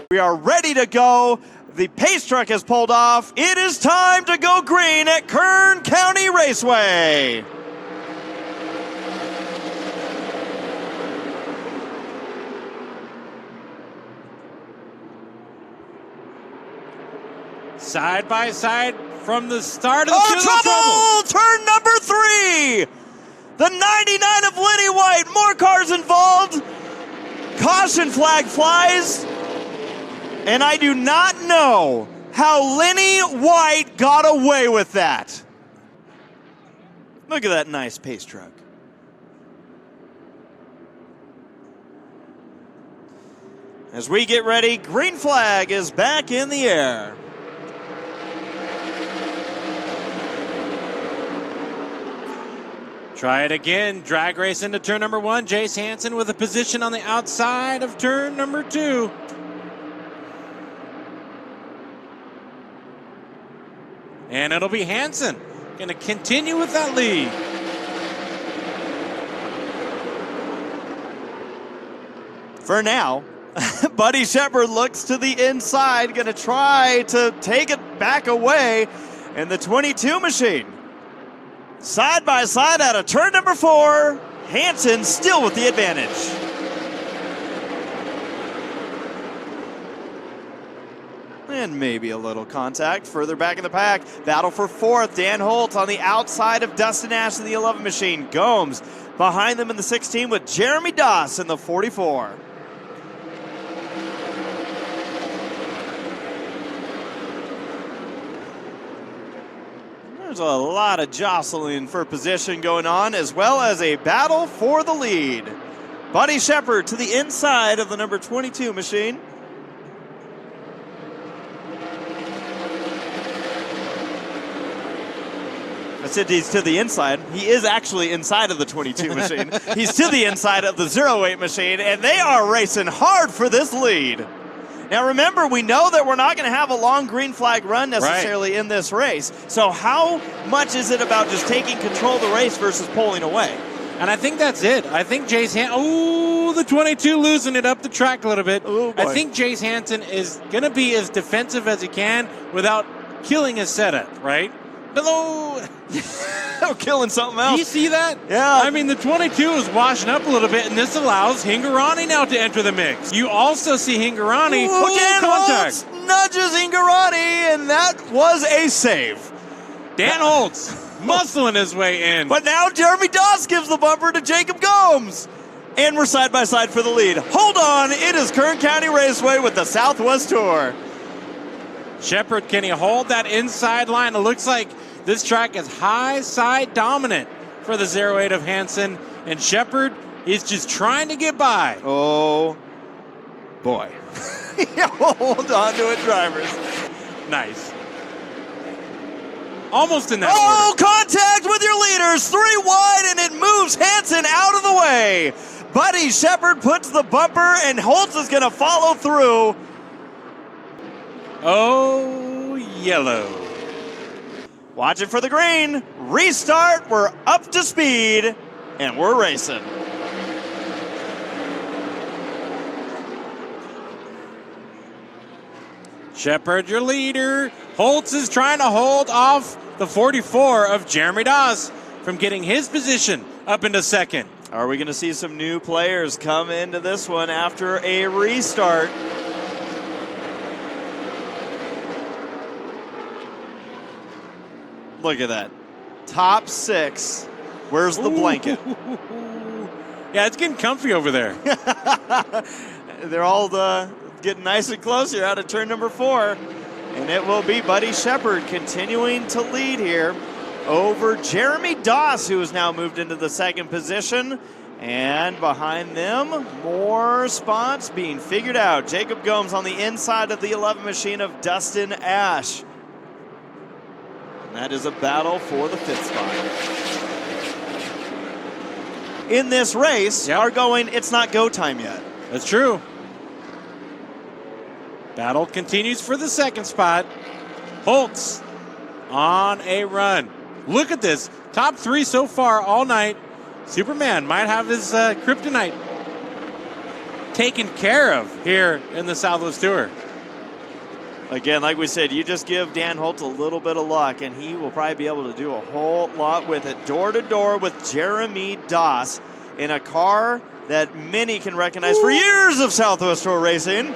We are ready to go. The pace truck has pulled off. It is time to go green at Kern County Raceway. Side by side from the start of the trouble! Turn number 3. The 99 of Lenny White. More cars involved. Caution flag flies. And I do not know how Lenny White got away with that. Look at that nice pace truck. As we get ready, green flag is back in the air. Try it again. Drag race into turn number 1. Jace Hansen with a position on the outside of turn number 2. And it'll be Hansen going to continue with that lead. For now, Buddy Shepard looks to the inside, going to try to take it back away. And the 22 machine, side by side out of turn number 4, Hansen still with the advantage. And maybe a little contact further back in the pack. Battle for 4th. Dan Holt on the outside of Dustin Ash in the 11 machine. Gomes behind them in the 16 with Jeremy Doss in the 44. There's a lot of jostling for position going on, as well as a battle for the lead. Buddy Shepard to the inside of the number 22 machine. I said he's to the inside. He is actually inside of the 22 machine. He's to the inside of the 08 machine, and they are racing hard for this lead. Now remember, we know that we're not going to have a long green flag run necessarily in this race. So how much is it about just taking control of the race versus pulling away? And I think that's it. I think Jace Hansen, the 22 losing it up the track a little bit. I think Jace Hansen is going to be as defensive as he can without killing his setup, right? Hello. Killing something else. Do you see that? Yeah. I mean, the 22 is washing up a little bit, and this allows Hingarani now to enter the mix. You also see Hingarani. Dan Holtz nudges Hingarani, and that was a save. Dan Holtz muscling his way in. But now Jeremy Doss gives the bumper to Jacob Gomes. And we're side by side for the lead. Hold on, it is Kern County Raceway with the Southwest Tour. Shepard, can he hold that inside line? It looks like this track is high side dominant for the 08 of Hansen, and Shepard is just trying to get by. Oh, boy. Hold on to it, drivers. Nice. Almost in that order. Contact with your leaders. 3 wide, and it moves Hansen out of the way. Buddy Shepard puts the bumper, and Holtz is going to follow through. Oh, yellow. Watching for the green. Restart. We're up to speed, and we're racing. Shepard, your leader. Holtz is trying to hold off the 44 of Jeremy Doss from getting his position up into second. Are we going to see some new players come into this one after a restart? Look at that. Top 6. Where's the blanket? Yeah, it's getting comfy over there. They're all getting nice and close here out of turn number 4. And it will be Buddy Shepard continuing to lead here over Jeremy Doss, who has now moved into the second position. And behind them, more spots being figured out. Jacob Gomes on the inside of the 11 machine of Dustin Ash. And that is a battle for the 5th spot. In this race, are going, it's not go time yet. That's true. Battle continues for the 2nd spot. Holtz on a run. Look at this. Top 3 so far all night. Superman might have his kryptonite taken care of here in the Southwest Tour. Again, like we said, you just give Dan Holt a little bit of luck, and he will probably be able to do a whole lot with it. Door to door with Jeremy Doss in a car that many can recognize for years of Southwest Tour racing.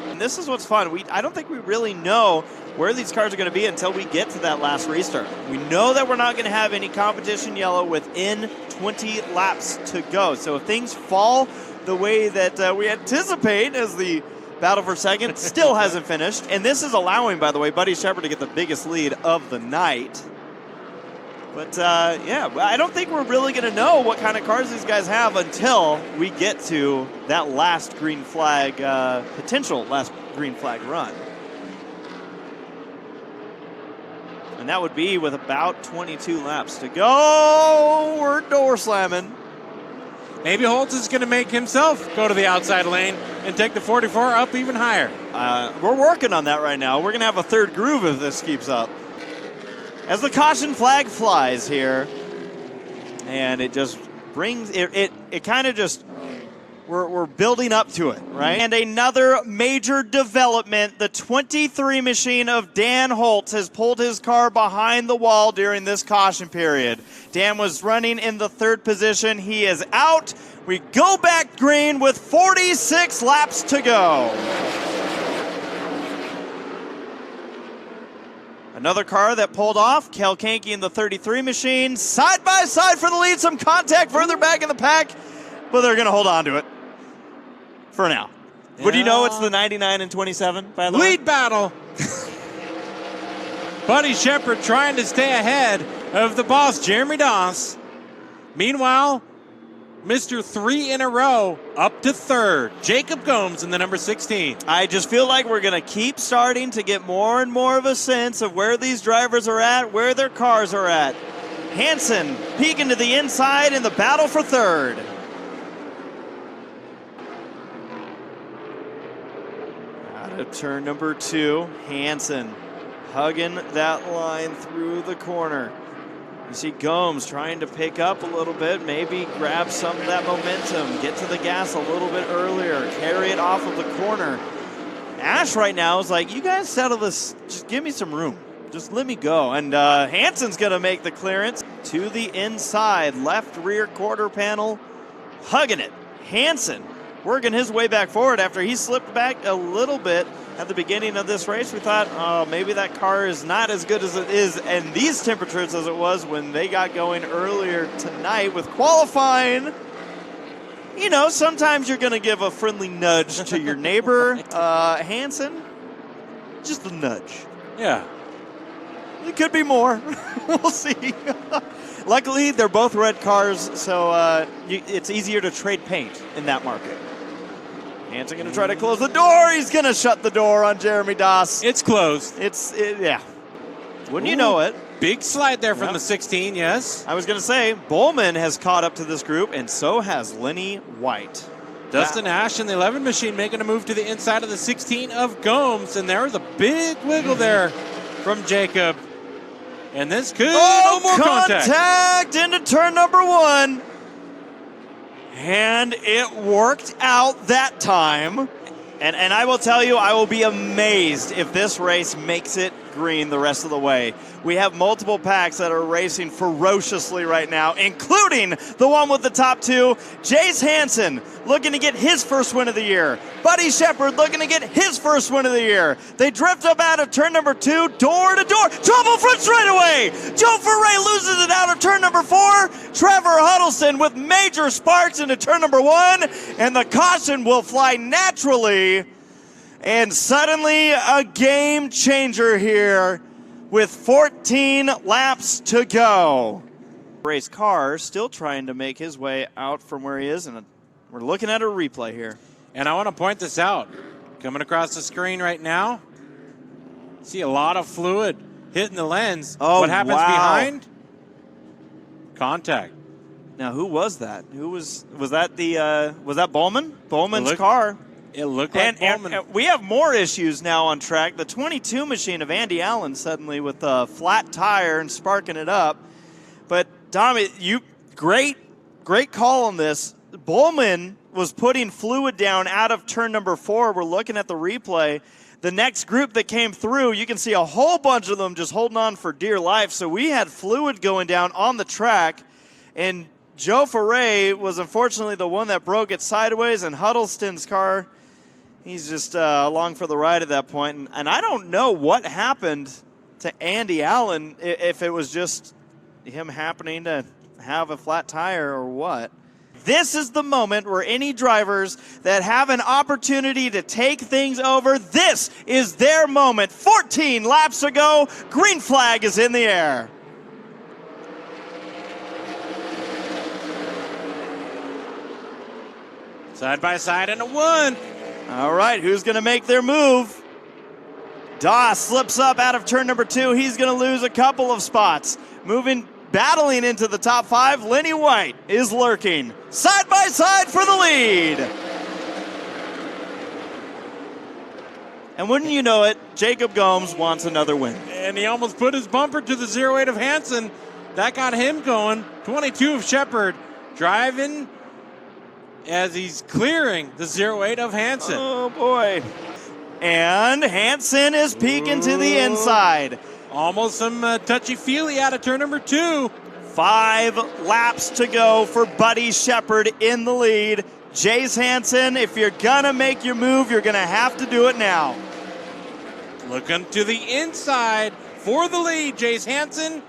And this is what's fun. I don't think we really know where these cars are going to be until we get to that last restart. We know that we're not going to have any competition yellow within 20 laps to go. So if things fall the way that we anticipate as the battle for second still hasn't finished. And this is allowing, by the way, Buddy Shepard to get the biggest lead of the night. But, yeah, I don't think we're really going to know what kind of cars these guys have until we get to that last green flag, potential last green flag run. And that would be with about 22 laps to go. We're door slamming. Maybe Holtz is going to make himself go to the outside lane and take the 44 up even higher. We're working on that right now. We're going to have a third groove if this keeps up. As the caution flag flies here, and it just brings it kind of just we're building up to it, right? And another major development: the 23 machine of Dan Holtz has pulled his car behind the wall during this caution period. Dan was running in the third position. He is out. We go back green with 46 laps to go. Another car that pulled off, Kel Kahnke in the 33 machine, side by side for the lead. Some contact further back in the pack, but they're going to hold on to it for now. Yeah. Would you know it's the 99 and 27, by the way? Lead battle. Buddy Shepard trying to stay ahead of the boss, Jeremy Doss. Meanwhile, Mr. 3 in a row up to third. Jacob Gomes in the number 16. I just feel like we're going to keep starting to get more and more of a sense of where these drivers are at, where their cars are at. Hansen peeking to the inside in the battle for third. Out of turn number 2, Hansen hugging that line through the corner. You see Gomes trying to pick up a little bit, maybe grab some of that momentum, get to the gas a little bit earlier, carry it off of the corner. Ash right now is like, you guys settle this, just give me some room. Just let me go. And Hansen's going to make the clearance to the inside, left rear quarter panel, hugging it. Hansen working his way back forward after he slipped back a little bit at the beginning of this race. We thought, oh, maybe that car is not as good as it is in these temperatures as it was when they got going earlier tonight with qualifying. You know, sometimes you're going to give a friendly nudge to your neighbor. Hansen, just a nudge. Yeah. It could be more. We'll see. Luckily, they're both red cars, so it's easier to trade paint in that market. Hansen going to try to close the door. He's going to shut the door on Jeremy Doss. It's closed. Yeah. Wouldn't you know it? Big slide there from the 16, yes. I was going to say, Bowman has caught up to this group, and so has Lenny White. Dustin Ash in the 11 machine making a move to the inside of the 16 of Gomes, and there was a big wiggle there from Jacob. And this could no more contact into turn number 1. And it worked out that time. And I will tell you, I will be amazed if this race makes it green the rest of the way. We have multiple packs that are racing ferociously right now, including the one with the top 2. Jace Hansen looking to get his first win of the year. Buddy Shepard looking to get his first win of the year. They drift up out of turn number 2, door to door. Trouble front straightaway. Joe Ferre loses it out of turn number 4. Trevor Huddleston with major sparks into turn number 1. And the caution will fly naturally. And suddenly a game changer here with 14 laps to go. Race car still trying to make his way out from where he is, and we're looking at a replay here. And I want to point this out. Coming across the screen right now, see a lot of fluid hitting the lens. Oh, what happens behind? Contact. Now, who was that? Was that Bowman? Bowman's car. It looked like Bowman. And we have more issues now on track. The 22 machine of Andy Allen suddenly with a flat tire and sparking it up. But, Dom, great call on this. Bowman was putting fluid down out of turn number 4. We're looking at the replay. The next group that came through, you can see a whole bunch of them just holding on for dear life. So we had fluid going down on the track, and Joe Ferre was unfortunately the one that broke it sideways, and Huddleston's car, he's just along for the ride at that point. And I don't know what happened to Andy Allen, if it was just him happening to have a flat tire or what. This is the moment where any drivers that have an opportunity to take things over, this is their moment. 14 laps to go. Green flag is in the air. Side by side and a 1. All right, who's going to make their move? Doss slips up out of turn number 2. He's going to lose a couple of spots. Battling into the top 5, Lenny White is lurking. Side by side for the lead. And wouldn't you know it, Jacob Gomes wants another win. And he almost put his bumper to the 08 of Hansen. That got him going. 22 of Shepard driving as he's clearing the 08 of Hansen. Oh, boy. And Hansen is peeking to the inside. Almost some touchy-feely out of turn number 2. 5 laps to go for Buddy Shepard in the lead. Jace Hansen, if you're going to make your move, you're going to have to do it now. Looking to the inside for the lead. Jace Hansen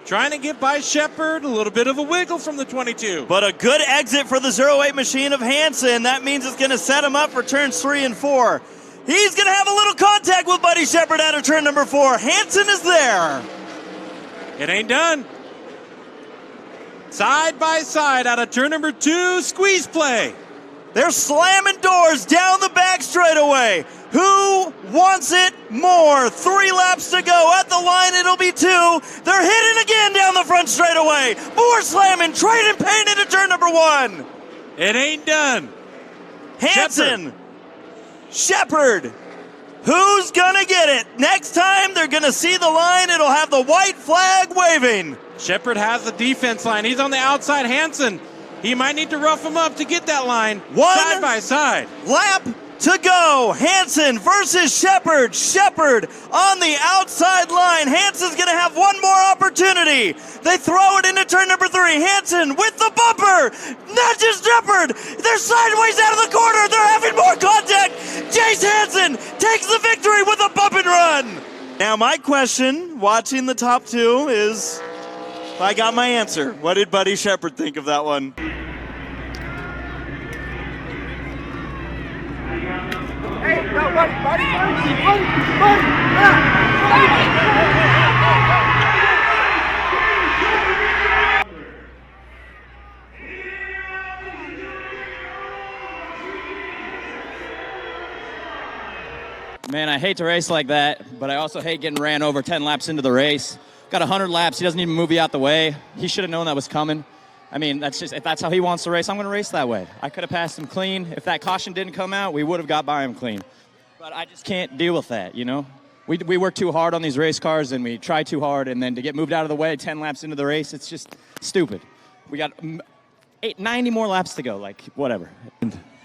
trying to get by Shepard. A little bit of a wiggle from the 22. But a good exit for the 08 machine of Hansen. That means it's going to set him up for turns 3 and 4. He's going to have a little contact with Buddy Shepard out of turn number 4. Hansen is there. It ain't done. Side by side out of turn number 2, squeeze play. They're slamming doors down the back straightaway. Who wants it more? 3 laps to go. At the line, it'll be 2. They're hitting again down the front straightaway. More slamming, trading paint into turn number 1. It ain't done. Hansen. Shepard, who's gonna get it? Next time they're gonna see the line, it'll have the white flag waving. Shepard has the defense line. He's on the outside. Hansen, he might need to rough him up to get that line. Side by side. Lap to go. Hansen versus Shepard. Shepard on the outside line. Hansen's going to have one more opportunity. They throw it into turn number 3. Hansen with the bumper. Not just Shepard. They're sideways out of the corner. They're having more contact. Jace Hansen takes the victory with a bump and run. Now my question, watching the top 2, is, I got my answer. What did Buddy Shepard think of that one? Hey, no, buddy. Man, I hate to race like that, but I also hate getting ran over 10 laps into the race. Got 100 laps. He doesn't even move you out the way. He should have known that was coming. I mean, if that's how he wants to race, I'm going to race that way. I could have passed him clean. If that caution didn't come out, we would have got by him clean. But I just can't deal with that, you know? We work too hard on these race cars, and we try too hard, and then to get moved out of the way 10 laps into the race, it's just stupid. We got 90 more laps to go, like, whatever.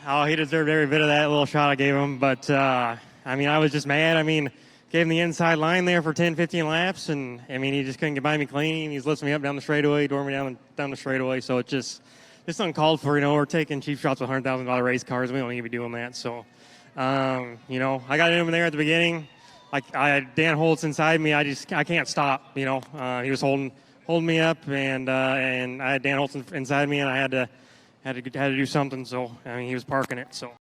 Oh, he deserved every bit of that little shot I gave him. But, I mean, I was just mad. I mean, gave him the inside line there for 10, 15 laps, and, I mean, he just couldn't get by me clean. He's lifting me up down the straightaway, door me down the straightaway. So it's just uncalled for. You know, we're taking cheap shots with $100,000 race cars. We don't need to be doing that. So, you know, I got him there at the beginning. I had Dan Holtz inside me. I can't stop, you know. He was holding me up, and I had Dan Holtz inside me, and I had to do something. So, I mean, he was parking it, so.